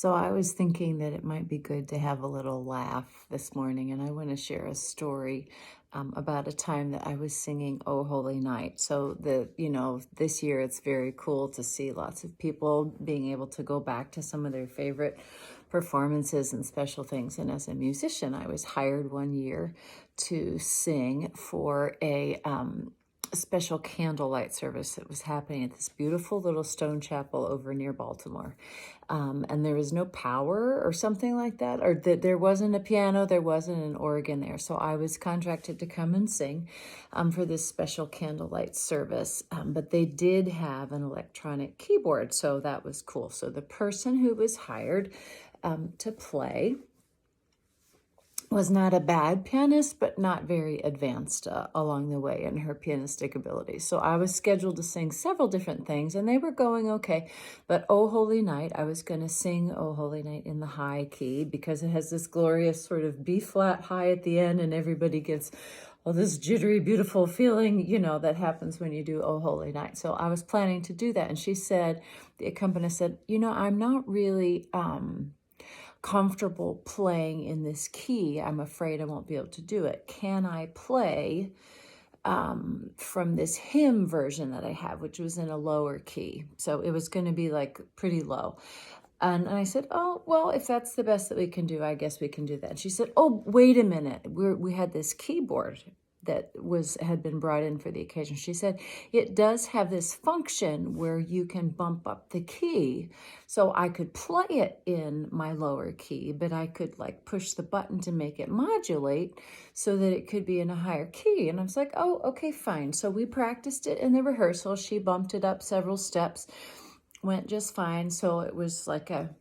So I was thinking that it might be good to have a little laugh this morning, and I want to share a story about a time that I was singing "Oh Holy Night." So this year it's very cool to see lots of people being able to go back to some of their favorite performances and special things. And as a musician, I was hired one year to sing for a special candlelight service that was happening at this beautiful little stone chapel over near Baltimore. And there was no power or something like that, or there wasn't a piano, there wasn't an organ there. So I was contracted to come and sing for this special candlelight service. But they did have an electronic keyboard, so that was cool. So the person who was hired to play was not a bad pianist, but not very advanced along the way in her pianistic abilities. So I was scheduled to sing several different things, and they were going okay. But "Oh Holy Night," I was going to sing "Oh Holy Night" in the high key because it has this glorious sort of B-flat high at the end, and everybody gets all this jittery, beautiful feeling, that happens when you do "Oh Holy Night." So I was planning to do that, and she said, the accompanist said, "I'm not really comfortable playing in this key. I'm afraid I won't be able to do it. Can I play from this hymn version that I have, which was in a lower key?" So it was going to be like pretty low. And I said, "Oh, well, if that's the best that we can do, I guess we can do that." And she said, "Oh, wait a minute. We had this keyboard that had been brought in for the occasion." She said, "It does have this function where you can bump up the key. So I could play it in my lower key, but I could like push the button to make it modulate so that it could be in a higher key." And I was like, "Oh, okay, fine." So we practiced it in the rehearsal. She bumped it up several steps, went just fine. So it was like a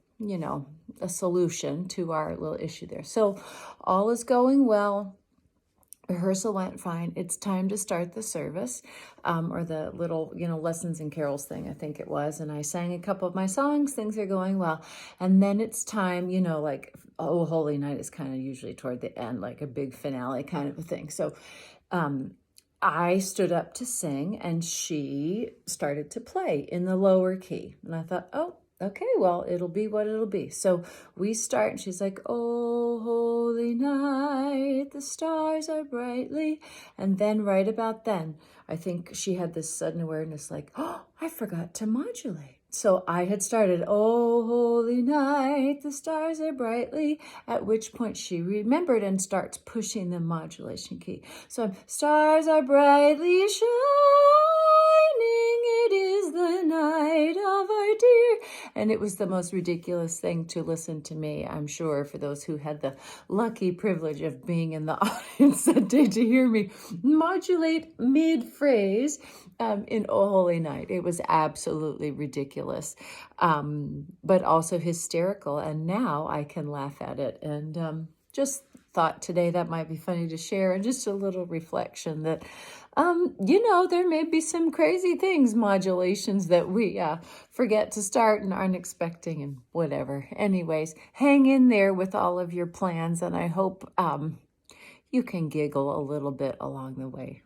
solution to our little issue there. So all is going well. Rehearsal went fine. It's time to start the service, or the little, lessons and carols thing, I think it was. And I sang a couple of my songs. Things are going well. And then it's time, like "Oh Holy Night" is kind of usually toward the end, like a big finale kind of a thing. So I stood up to sing, and she started to play in the lower key. And I thought, oh, okay, well, it'll be what it'll be. So we start, and she's like, "Oh, holy night, the stars are brightly." And then right about then, I think she had this sudden awareness like, "Oh, I forgot to modulate." So I had started, "Oh, holy night, the stars are brightly," at which point she remembered and starts pushing the modulation key. So I'm, "Stars are brightly shining, it is the night of our dear." And it was the most ridiculous thing to listen to me, I'm sure, for those who had the lucky privilege of being in the audience that day, to hear me modulate mid-phrase in "Oh Holy Night." It was absolutely ridiculous, but also hysterical. And now I can laugh at it. And just thought today that might be funny to share, and just a little reflection that, there may be some crazy things, modulations that we forget to start and aren't expecting and whatever. Anyways, hang in there with all of your plans, and I hope you can giggle a little bit along the way.